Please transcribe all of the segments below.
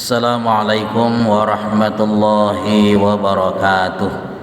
Assalamualaikum warahmatullahi wabarakatuh.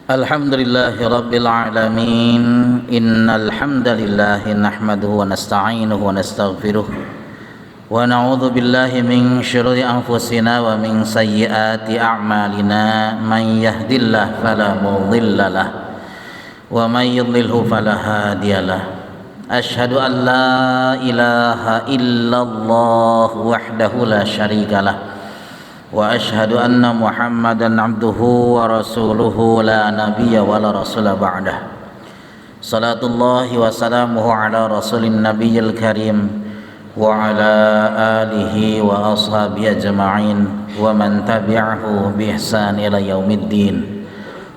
Alhamdulillahi rabbil alamin. Innal hamdalillah nahmaduhu wa nasta'inuhu wa nastaghfiruh wa na'udzu billahi min syururi anfusina wa min sayyiati a'malina. Man yahdihillahu fala mudilla lahu wa man yudlilhu fala hadiyalah. Asyhadu an la ilaha illallah wahdahu la syarikalah wa asyhadu anna Muhammadan abduhu wa rasuluhu la nabiyya wa la rasula ba'dah. Salatullahi wa salamuhu ala rasulin nabiyil karim wa ala alihi wa ashabihi ajma'in wa man tabi'ahu bi ihsan ila yaumiddin.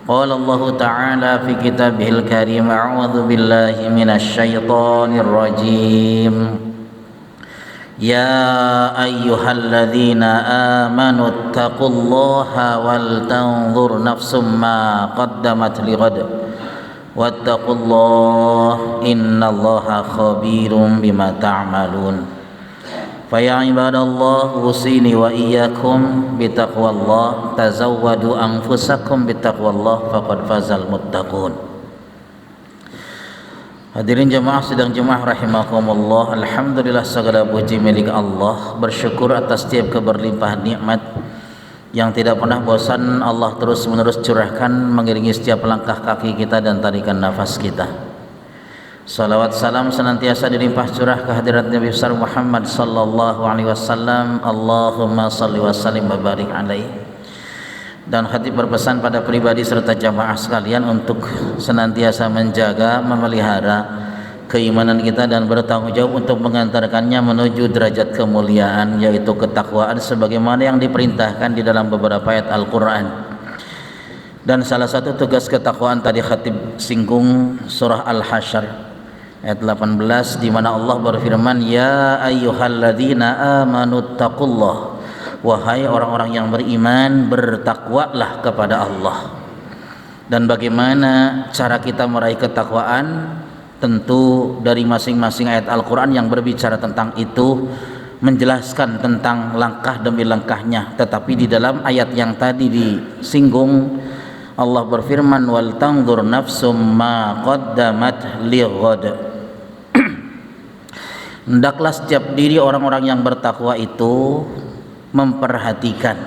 Qala Allah ta'ala fi kitabihil karim, a'udzu billahi minasy syaithanir rajim. Ya ayyuhalladzina amanu taqullaha wal tanzur nafsum ma qaddamat lighad wattaqullaha innallaha khabirum bima ta'malun. Fa ya ibadallah usini wa iyyakum bitaqwallah, tazawwadu anfusakum bitaqwallah faqad fazal muttaqun. Hadirin jemaah sidang jemaah rahimakumullah, alhamdulillah segala puji milik Allah. Bersyukur atas setiap keberlimpahan nikmat yang tidak pernah bosan Allah terus menerus curahkan mengiringi setiap langkah kaki kita dan tarikan nafas kita. Salawat salam senantiasa dilimpah curah kehadirat Nabi besar Muhammad sallallahu alaihi wasallam. Allahumma salli wa sallim wa barik alaihi Dan khatib berpesan pada pribadi serta jamaah sekalian untuk senantiasa menjaga, memelihara keimanan kita dan bertanggung jawab untuk mengantarkannya menuju derajat kemuliaan, yaitu ketakwaan sebagaimana yang diperintahkan di dalam beberapa ayat Al-Quran. Dan salah satu tugas ketakwaan tadi khatib singgung surah Al-Hasyr ayat 18, di mana Allah berfirman, ya ayyuhalladzina amanu taqullah, wahai orang-orang yang beriman, bertakwalah kepada Allah. Dan bagaimana cara kita meraih ketakwaan? Tentu dari masing-masing ayat Al-Quran yang berbicara tentang itu menjelaskan tentang langkah demi langkahnya. Tetapi di dalam ayat yang tadi disinggung, Allah berfirman, wal tanzur nafsum ma qaddamat lighad. Hendaklah setiap diri orang-orang yang bertakwa itu memperhatikan,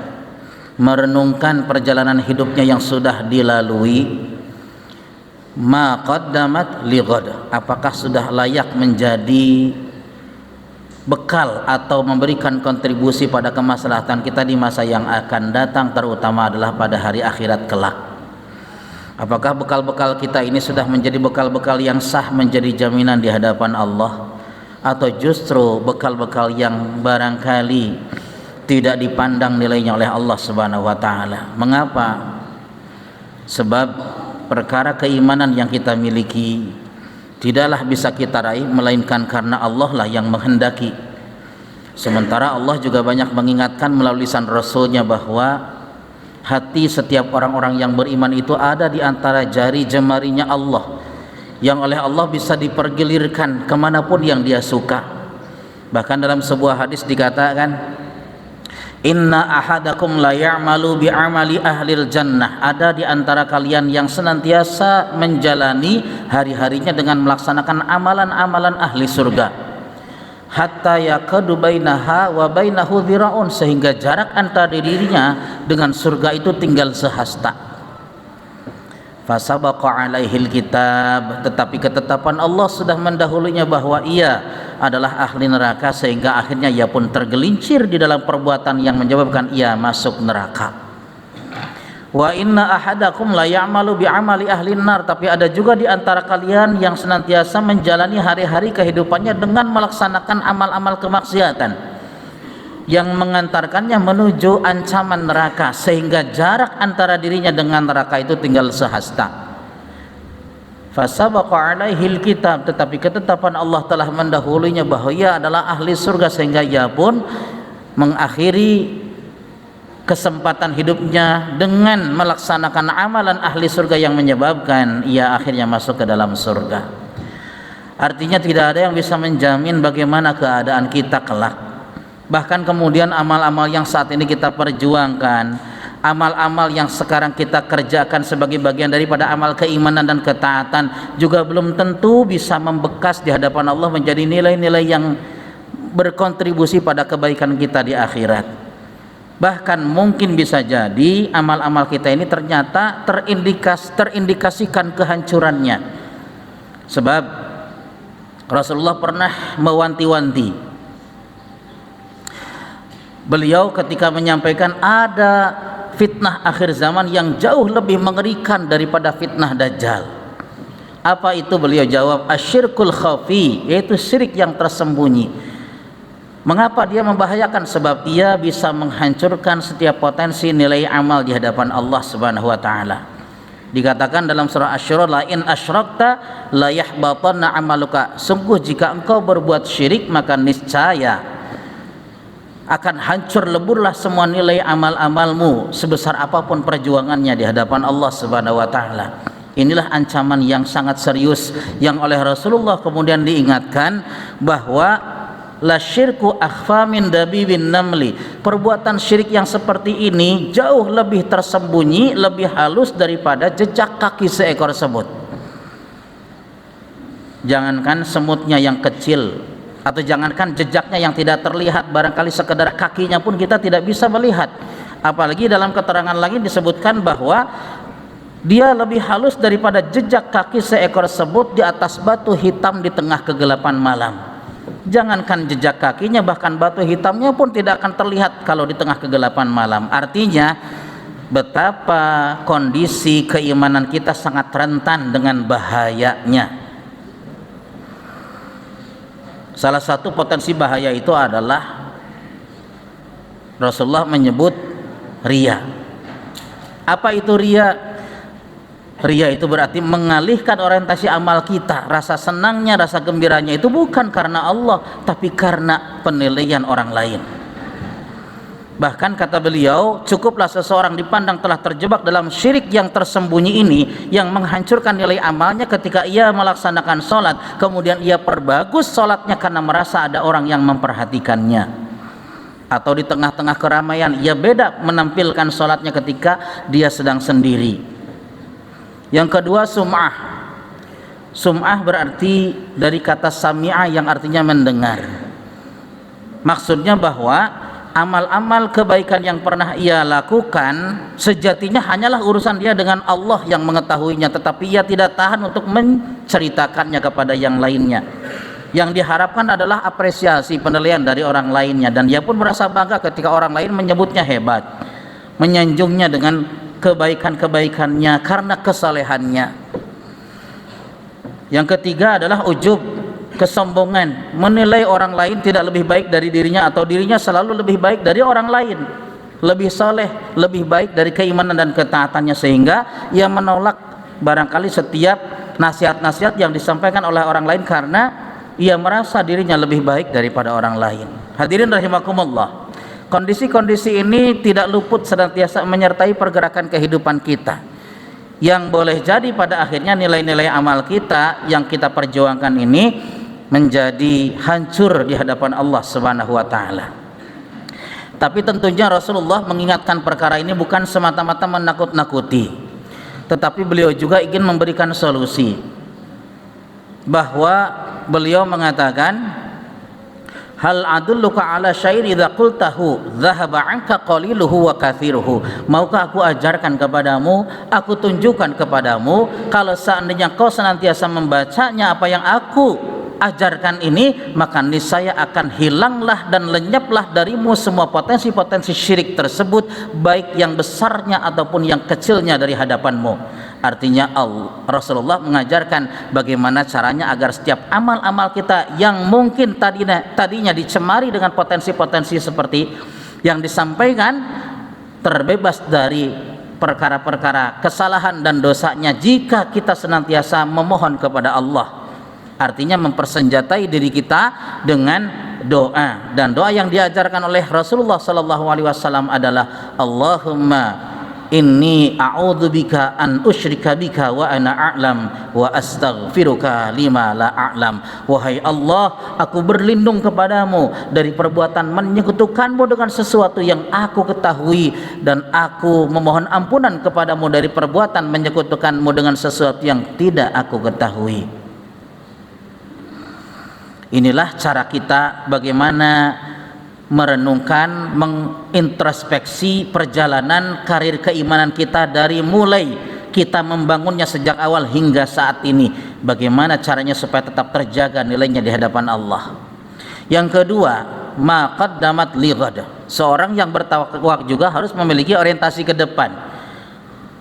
merenungkan perjalanan hidupnya yang sudah dilalui. Ma qaddamat lighad, apakah sudah layak menjadi bekal atau memberikan kontribusi pada kemaslahatan kita di masa yang akan datang, terutama adalah pada hari akhirat kelak. Apakah bekal-bekal kita ini sudah menjadi bekal-bekal yang sah menjadi jaminan di hadapan Allah, atau justru bekal-bekal yang barangkali tidak dipandang nilainya oleh Allah Subhanahu wa taala? Mengapa? Sebab perkara keimanan yang kita miliki tidaklah bisa kita raih melainkan karena Allah lah yang menghendaki. Sementara Allah juga banyak mengingatkan melalui lisan Rasulnya bahwa hati setiap orang-orang yang beriman itu ada di antara jari jemarinya Allah, yang oleh Allah bisa dipergilirkan kemanapun yang dia suka. Bahkan dalam sebuah hadis dikatakan, inna ahadakum la ya'malu bi'amali ahlil jannah, ada di antara kalian yang senantiasa menjalani hari-harinya dengan melaksanakan amalan-amalan ahli surga, hatta yakadu bainaha wa bainahu dhira'un, sehingga jarak antara dirinya dengan surga itu tinggal sehasta. Fasabaqa alaihil kitab, tetapi ketetapan Allah sudah mendahulunya bahwa ia adalah ahli neraka, sehingga akhirnya ia pun tergelincir di dalam perbuatan yang menyebabkan ia masuk neraka. Wa inna ahadakum la ya'malu bi'amali ahli nar, tapi ada juga di antara kalian yang senantiasa menjalani hari-hari kehidupannya dengan melaksanakan amal-amal kemaksiatan yang mengantarkannya menuju ancaman neraka, sehingga jarak antara dirinya dengan neraka itu tinggal sehasta. Fasabaqa alaihil kitab, tetapi ketetapan Allah telah mendahulunya bahwa ia adalah ahli surga, sehingga ia pun mengakhiri kesempatan hidupnya dengan melaksanakan amalan ahli surga yang menyebabkan ia akhirnya masuk ke dalam surga. Artinya tidak ada yang bisa menjamin bagaimana keadaan kita kelak. Bahkan kemudian amal-amal yang saat ini kita perjuangkan, amal-amal yang sekarang kita kerjakan sebagai bagian daripada amal keimanan dan ketaatan, juga belum tentu bisa membekas di hadapan Allah menjadi nilai-nilai yang berkontribusi pada kebaikan kita di akhirat. Bahkan mungkin bisa jadi amal-amal kita ini ternyata terindikasikan kehancurannya. Sebab Rasulullah pernah mewanti-wanti. Beliau ketika menyampaikan ada fitnah akhir zaman yang jauh lebih mengerikan daripada fitnah Dajjal. Apa itu? Beliau jawab, asyirkul khafi, yaitu syirik yang tersembunyi. Mengapa dia membahayakan? Sebab ia bisa menghancurkan setiap potensi nilai amal di hadapan Allah Subhanahu wa taala. Dikatakan dalam surah Asy-Syura, la in asyrakta la yahbatanna amaluka, sungguh jika engkau berbuat syirik maka niscaya akan hancur leburlah semua nilai amal-amalmu sebesar apapun perjuangannya di hadapan Allah Subhanahu wa taala. Inilah ancaman yang sangat serius yang oleh Rasulullah kemudian diingatkan bahwa la syirku akhfa min dabibin namli, perbuatan syirik yang seperti ini jauh lebih tersembunyi, lebih halus daripada jejak kaki seekor semut. Jangankan semutnya yang kecil, atau jangankan jejaknya yang tidak terlihat, barangkali sekedar kakinya pun kita tidak bisa melihat. Apalagi dalam keterangan lagi disebutkan bahwa dia lebih halus daripada jejak kaki seekor semut di atas batu hitam di tengah kegelapan malam. Jangankan jejak kakinya, bahkan batu hitamnya pun tidak akan terlihat kalau di tengah kegelapan malam. Artinya betapa kondisi keimanan kita sangat rentan dengan bahayanya. Salah satu potensi bahaya itu adalah Rasulullah menyebut riya. Apa itu riya? Riya itu berarti mengalihkan orientasi amal kita. Rasa senangnya, rasa gembiranya itu bukan karena Allah, tapi karena penilaian orang lain. Bahkan kata beliau, cukuplah seseorang dipandang telah terjebak dalam syirik yang tersembunyi ini, yang menghancurkan nilai amalnya ketika ia melaksanakan sholat, kemudian ia perbagus sholatnya karena merasa ada orang yang memperhatikannya. Atau di tengah-tengah keramaian, ia beda menampilkan sholatnya ketika dia sedang sendiri. Yang kedua, sum'ah. Sum'ah berarti dari kata sami'ah yang artinya mendengar. Maksudnya bahwa amal-amal kebaikan yang pernah ia lakukan sejatinya hanyalah urusan dia dengan Allah yang mengetahuinya, tetapi ia tidak tahan untuk menceritakannya kepada yang lainnya. Yang diharapkan adalah apresiasi, penilaian dari orang lainnya, dan dia pun merasa bangga ketika orang lain menyebutnya hebat, menyanjungnya dengan kebaikan-kebaikannya karena kesalehannya. Yang ketiga adalah ujub, kesombongan, menilai orang lain tidak lebih baik dari dirinya atau dirinya selalu lebih baik dari orang lain, lebih saleh, lebih baik dari keimanan dan ketaatannya, sehingga ia menolak barangkali setiap nasihat-nasihat yang disampaikan oleh orang lain karena ia merasa dirinya lebih baik daripada orang lain. Hadirin rahimakumullah, kondisi-kondisi ini tidak luput senantiasa menyertai pergerakan kehidupan kita, yang boleh jadi pada akhirnya nilai-nilai amal kita yang kita perjuangkan ini menjadi hancur di hadapan Allah Subhanahu wa taala. Tapi tentunya Rasulullah mengingatkan perkara ini bukan semata-mata menakut-nakuti, tetapi beliau juga ingin memberikan solusi. Bahwa beliau mengatakan, hal adulluka ala syai'in idza qultahu dhahaba 'anka qaliluhu wa kathiruhu. Maukah aku ajarkan kepadamu, aku tunjukkan kepadamu, kalau seandainya kau senantiasa membacanya apa yang aku ajarkan ini, maka niscaya akan hilanglah dan lenyaplah darimu semua potensi-potensi syirik tersebut, baik yang besarnya ataupun yang kecilnya dari hadapanmu. Artinya Rasulullah mengajarkan bagaimana caranya agar setiap amal-amal kita yang mungkin tadinya dicemari dengan potensi-potensi seperti yang disampaikan, terbebas dari perkara-perkara kesalahan dan dosanya jika kita senantiasa memohon kepada Allah. Artinya mempersenjatai diri kita dengan doa, dan doa yang diajarkan oleh Rasulullah SAW adalah Allahumma inni a'udzubika an usyrika bika wa ana a'lam wa astaghfiruka lima la a'lam. Wahai Allah, aku berlindung kepadamu dari perbuatan menyekutukanmu dengan sesuatu yang aku ketahui, dan aku memohon ampunan kepadamu dari perbuatan menyekutukanmu dengan sesuatu yang tidak aku ketahui. Inilah cara kita bagaimana merenungkan, mengintrospeksi perjalanan karir keimanan kita dari mulai kita membangunnya sejak awal hingga saat ini. Bagaimana caranya supaya tetap terjaga nilainya di hadapan Allah. Yang kedua, ma qaddamat li ghad. Seorang yang bertawakal juga harus memiliki orientasi ke depan,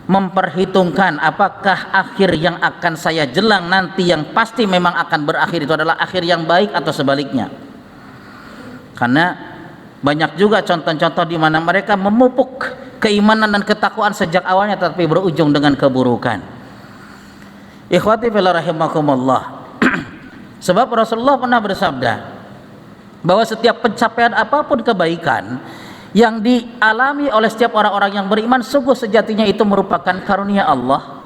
memperhitungkan apakah akhir yang akan saya jelang nanti yang pasti memang akan berakhir itu adalah akhir yang baik atau sebaliknya. Karena banyak juga contoh-contoh di mana mereka memupuk keimanan dan ketakwaan sejak awalnya tetapi berujung dengan keburukan. Ikhwati fillah rahimakumullah. Sebab Rasulullah pernah bersabda bahwa setiap pencapaian apapun kebaikan yang dialami oleh setiap orang-orang yang beriman sungguh sejatinya itu merupakan karunia Allah.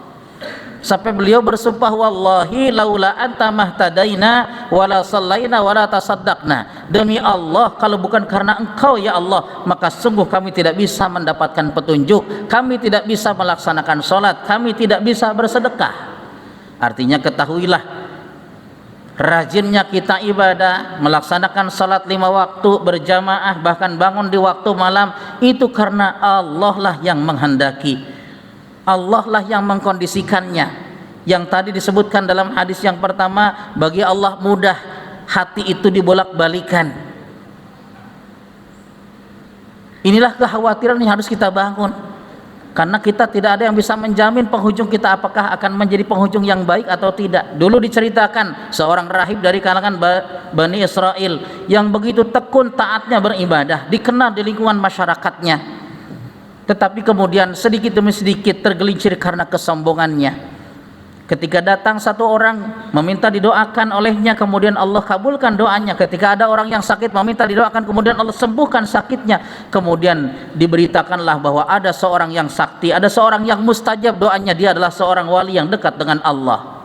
Sampai beliau bersumpah, wallahi laula anta mahtadaina wala sallaina wala tasaddaqna. Demi Allah, kalau bukan karena engkau ya Allah, maka sungguh kami tidak bisa mendapatkan petunjuk, kami tidak bisa melaksanakan sholat, kami tidak bisa bersedekah. Artinya ketahuilah, rajinnya kita ibadah, melaksanakan sholat 5 waktu berjamaah, bahkan bangun di waktu malam, itu karena Allah lah yang menghendaki, Allah lah yang mengkondisikannya. Yang tadi disebutkan dalam hadis yang pertama, bagi Allah mudah hati itu dibolak-balikan. Inilah kekhawatiran yang harus kita bangun. karena kita tidak ada yang bisa menjamin penghujung kita apakah akan menjadi penghujung yang baik atau tidak. Dulu diceritakan seorang rahib dari kalangan Bani Israel yang begitu tekun taatnya beribadah, dikenal di lingkungan masyarakatnya, tetapi kemudian sedikit demi sedikit tergelincir karena kesombongannya. Ketika datang satu orang meminta didoakan olehnya, kemudian Allah kabulkan doanya. Ketika ada orang yang sakit meminta didoakan, kemudian Allah sembuhkan sakitnya. Kemudian diberitakanlah bahwa ada seorang yang sakti, ada seorang yang mustajab doanya, dia adalah seorang wali yang dekat dengan Allah.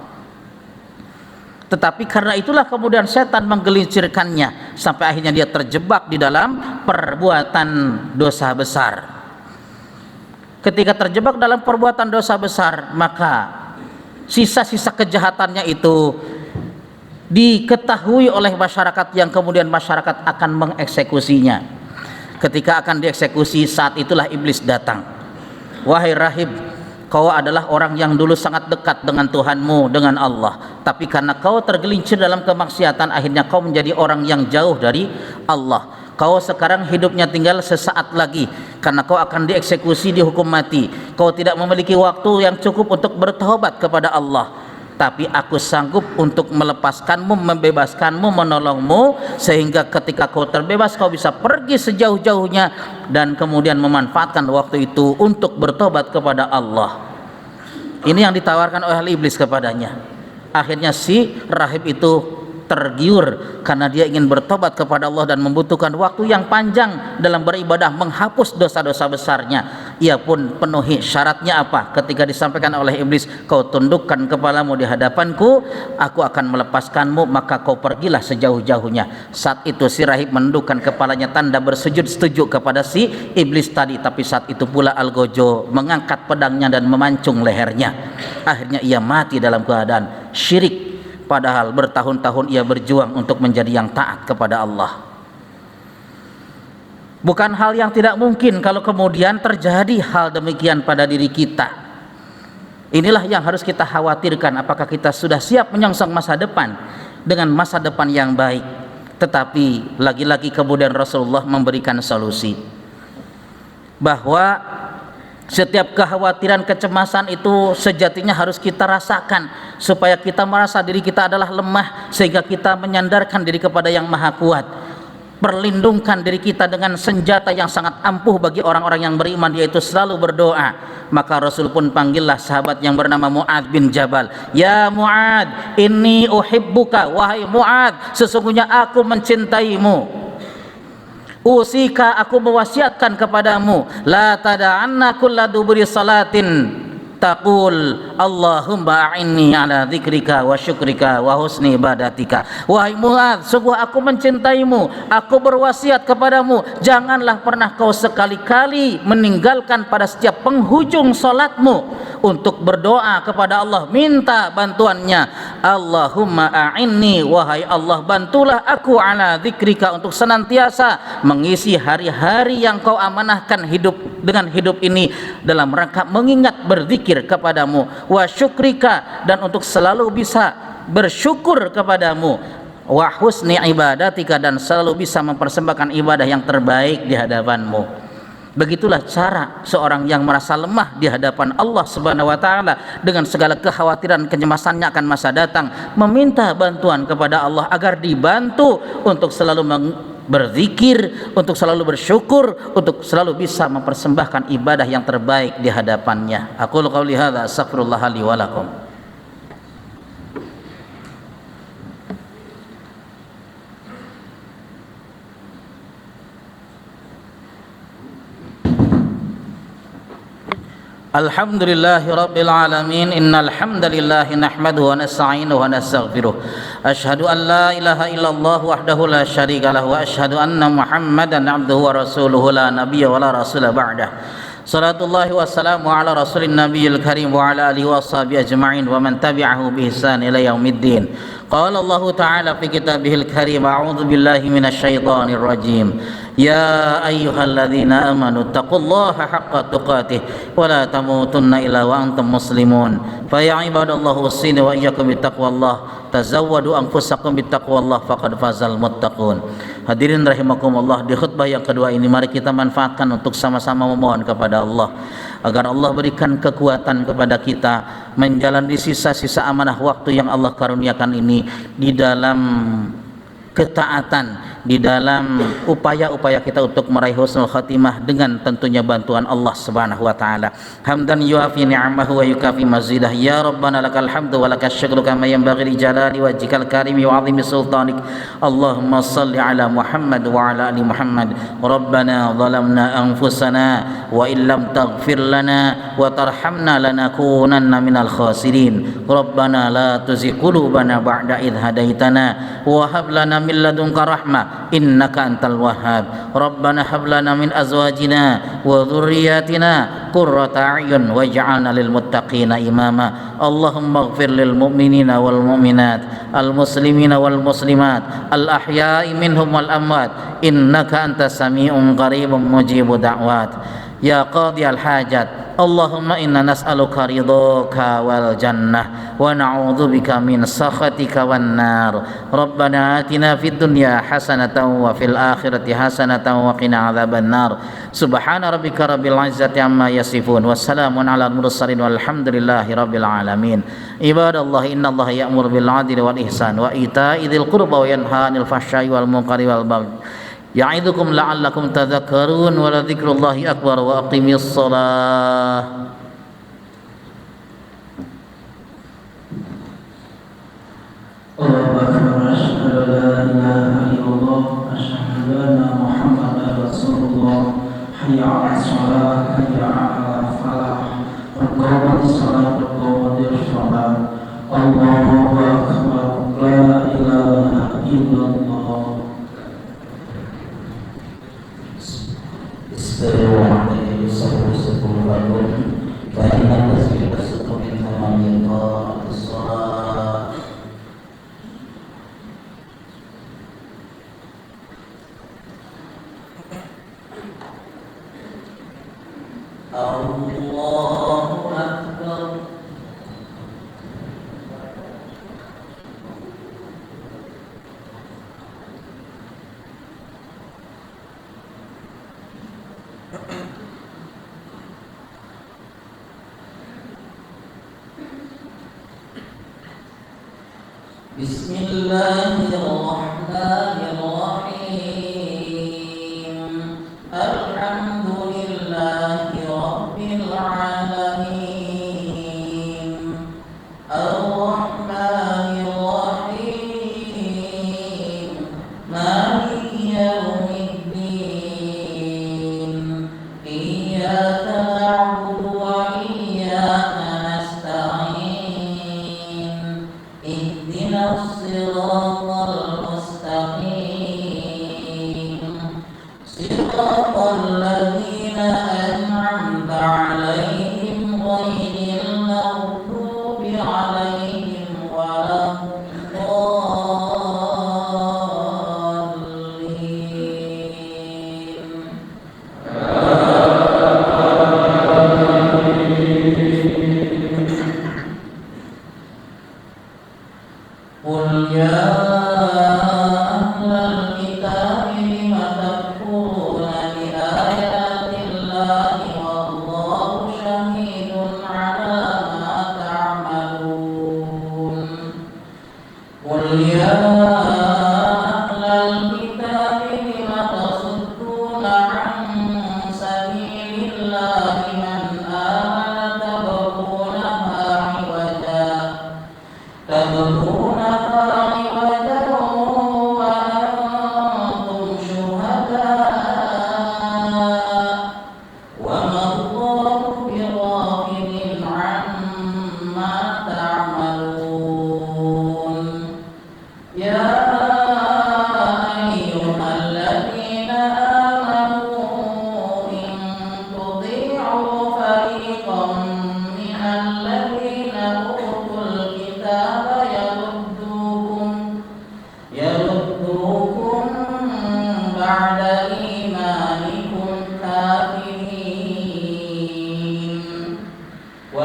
Tetapi karena itulah kemudian setan menggelincirkannya sampai akhirnya dia terjebak di dalam perbuatan dosa besar. Ketika terjebak dalam perbuatan dosa besar, maka sisa-sisa kejahatannya itu diketahui oleh masyarakat yang kemudian masyarakat akan mengeksekusinya. Ketika akan dieksekusi, saat itulah iblis datang. Wahai rahib, kau adalah orang yang dulu sangat dekat dengan Tuhanmu, dengan Allah, tapi karena kau tergelincir dalam kemaksiatan, akhirnya kau menjadi orang yang jauh dari Allah. Kau sekarang hidupnya tinggal sesaat lagi, karena kau akan dieksekusi, dihukum mati. Kau tidak memiliki waktu yang cukup untuk bertobat kepada Allah, tapi aku sanggup untuk melepaskanmu, membebaskanmu, menolongmu, sehingga ketika kau terbebas kau bisa pergi sejauh-jauhnya dan kemudian memanfaatkan waktu itu untuk bertobat kepada Allah. Ini yang ditawarkan oleh iblis kepadanya. Akhirnya si rahib itu tergiur karena dia ingin bertobat kepada Allah dan membutuhkan waktu yang panjang dalam beribadah, menghapus dosa-dosa besarnya. Ia pun penuhi syaratnya apa? Ketika disampaikan oleh iblis, kau tundukkan kepalamu di hadapanku, aku akan melepaskanmu, maka kau pergilah sejauh-jauhnya. Saat itu si rahib menundukkan kepalanya tanda bersujud setuju kepada si iblis tadi, tapi saat itu pula Algojo mengangkat pedangnya dan memancung lehernya. Akhirnya ia mati dalam keadaan syirik, padahal bertahun-tahun ia berjuang untuk menjadi yang taat kepada Allah. Bukan hal yang tidak mungkin kalau kemudian terjadi hal demikian pada diri kita. Inilah yang harus kita khawatirkan, apakah kita sudah siap menyongsong masa depan dengan masa depan yang baik. Tetapi lagi-lagi kemudian Rasulullah memberikan solusi bahwa setiap kekhawatiran, kecemasan itu sejatinya harus kita rasakan, supaya kita merasa diri kita adalah lemah, sehingga kita menyandarkan diri kepada yang maha kuat. Perlindungkan diri kita dengan senjata yang sangat ampuh bagi orang-orang yang beriman, yaitu selalu berdoa. Maka Rasul pun panggillah sahabat yang bernama Mu'adz bin Jabal. Ya Mu'adz, inni uhibbuka, wahai Mu'adz, sesungguhnya aku mencintaimu. Usika, aku mewasiatkan kepadamu, la tada'anna kulla duburi salatin taqul Allahumma a'inni ala dzikrika wa syukrika wa husni ibadatika. Wahai Mu'adz, sungguh aku mencintaimu, aku berwasiat kepadamu, janganlah pernah kau sekali-kali meninggalkan pada setiap penghujung salatmu untuk berdoa kepada Allah, minta bantuannya. Allahumma a'inni, wahai Allah, bantulah aku ala dzikrika, untuk senantiasa mengisi hari-hari yang kau amanahkan dengan hidup ini dalam rangka mengingat, berzikir kepadamu, wa syukrika, dan untuk selalu bisa bersyukur kepadamu, wa husni ibadatika, dan selalu bisa mempersembahkan ibadah yang terbaik di hadapanmu. Begitulah cara seorang yang merasa lemah di hadapan Allah Subhanahu wa taala dengan segala kekhawatiran, kecemasannya akan masa datang, meminta bantuan kepada Allah agar dibantu untuk selalu berzikir, untuk selalu bersyukur, untuk selalu bisa mempersembahkan ibadah yang terbaik di hadapannya. Aqulu qauli hadza astaghfirullah li wa lakum. Alhamdulillahi rabbil alamin, innal hamdalillahi nahmaduhu wa nasta'inuhu wa nastaghfiruh. Asyhadu an la ilaha illallah wahdahu la syarika lahu wa asyhadu anna Muhammadan abduhu wa rasuluhu la nabiyya wa la rasula ba'dah. Salatullahi wassalamu ala rasulin nabiyil karim wa ala alihi wa sahbihi ajma'in wa man tabi'ahu bi ihsan ila yaumiddin. Qala Allah ta'ala fi kitabihil karim, a'udzu billahi minasy syaithanir rajim. Ya ayyuhalladzina amanu taqullaha haqqa tuqatih wa la tamutunna illa wa antum muslimun. Fa ya ibadallah usini wa iyyakum bittaqwallah, tazawwadu anfusakum bittaqwallah faqad fazal muttaqun. Hadirin rahimakumullah, di khutbah yang kedua ini mari kita manfaatkan untuk sama-sama memohon kepada Allah agar Allah berikan kekuatan kepada kita menjalani sisa-sisa amanah waktu yang Allah karuniakan ini di dalam ketaatan, di dalam upaya-upaya kita untuk meraih husnul khatimah dengan tentunya bantuan Allah Subhanahu wa taala. Hamdan yuafi ni'amahu wa yukafi mazidah. Ya Rabbana lakal hamdu wa lakas syukru kama yanbaghi li jalali wajhikal karimi wa 'azimi sultanik. Allahumma shalli ala Muhammad wa ala ali Muhammad. Rabbana zalamna anfusana wa illam taghfir lana wa tarhamna lanakunanna minal khasirin. Rabbana la tuzigh qulubana ba'da idh hadaitana wa hab lana min ladunka rahmah innaka antal wahhab. Rabbana hab lana min azwajina wa dhurriyyatina qurrata a'yun waj'alna lil muttaqina imama. Allahumma ighfir lil mu'minina wal mu'minat, al muslimina wal muslimat, al ahya'i minhum wal amwat, innaka antas sami'un qaribun mujibud da'wat. Ya qadiyal hajat, Allahumma inna nas'aluka ridhaka wal jannah wa na'udzubika min sakhatika wan nar. Rabbana atina fid dunya hasanatan wa fil akhirati hasanatan wa qina adzaban nar. Subhana rabbika rabbil izzati amma yasifun wa salamun alal mursalin walhamdulillahi rabbil alamin. Ibadallah, innallaha ya'muru bil 'adli wal ihsan wa ita'i dzil qurba wa yanha 'anil fahsya'i wal munkari wal baghi. Ya'idukum la'allakum tadhakkarun wa la dzikrullahi akbar wa aqimis shalah. Allahu akbar, asyhadu an la ilaha illallah, asyhadu anna Muhammadar Rasulullah. Hayya 'alas shalah, hayya 'alal falah. Qad qamatis shalah, qad qamatis shalah. Allahu akbar, la ilaha illallah. Bismillahirrahmanirrahim. Sepuluh bangun. Karena tasbih tersebut sama minta sholat. Allahu Akbar. Bismillahirrahmanirrahim. Alhamdulillahi rabbil alamin. Ar-Rahmanir Rahim. Maliki yaumiddin. Iyyaka na'budu wa iyyaka nasta'in. Ihdinas siratal mustaqim. Siratal ladzina an'amta 'alaihim ghairil maghdubi 'alaihim waladdallin. Qul ya ahlal kitabi lima takfuruna bi ayatillahi wallahu syahidun ala ma ta'malun. Qul ya ahlal kitabi lima tasudduna an sabilillahi man amana tabghunaha 'iwaja. Wa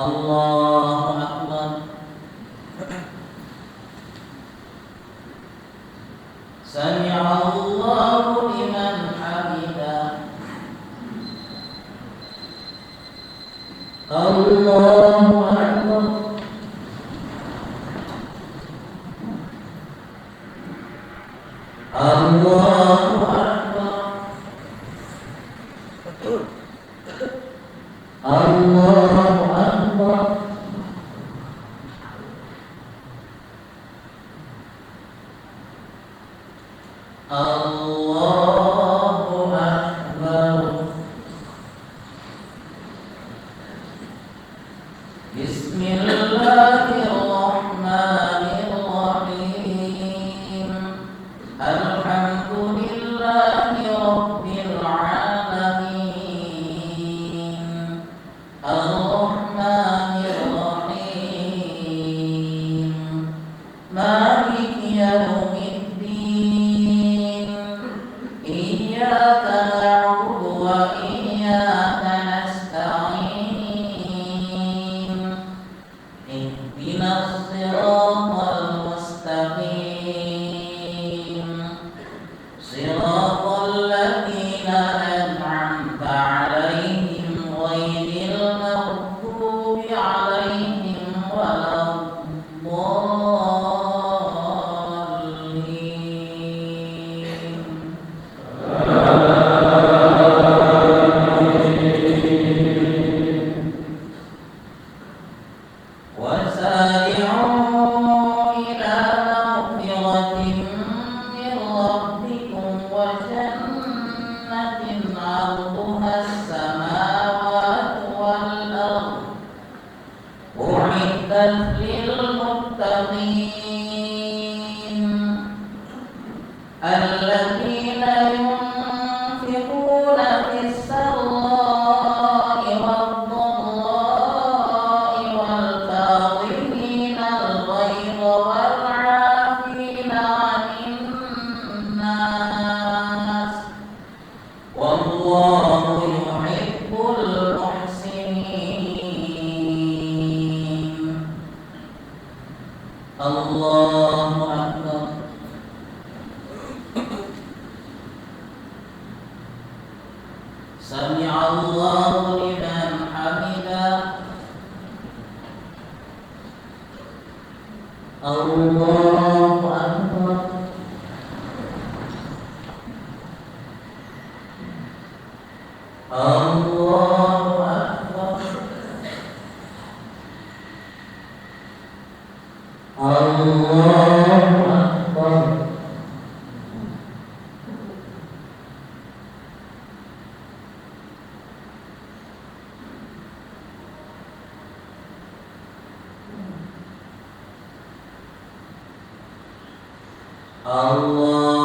Allahu Akbar. Sami'allahu liman hamidah. Allahu Akbar. Allahu Akbar. Allahu Akbar. Allahu Akbar. Bismillahirrahmanirrahim. Alhamdulillahi rabbil alamin. Ar-Rahmanir Rahim. Maliki yaumiddin. Iyyaka na'budu wa iyyaka nasta'in. Ihdinas siratal mustaqim. Siratal ladzina an'amta 'alaihim ghairil maghdubi 'alaihim waladdallin. وسارعوا إلى مغفرة من ربكم وجنة عرضها السماوات والأرض أعدت للمتقين الذين ينفقون في السراء والضراء والكاظمين الغيظ والعافين عن الناس والله يحب المحسنين. الله أكبر. سمع الله لمن حمده. الله أكبر. الله أكبر. الله أكبر. Allah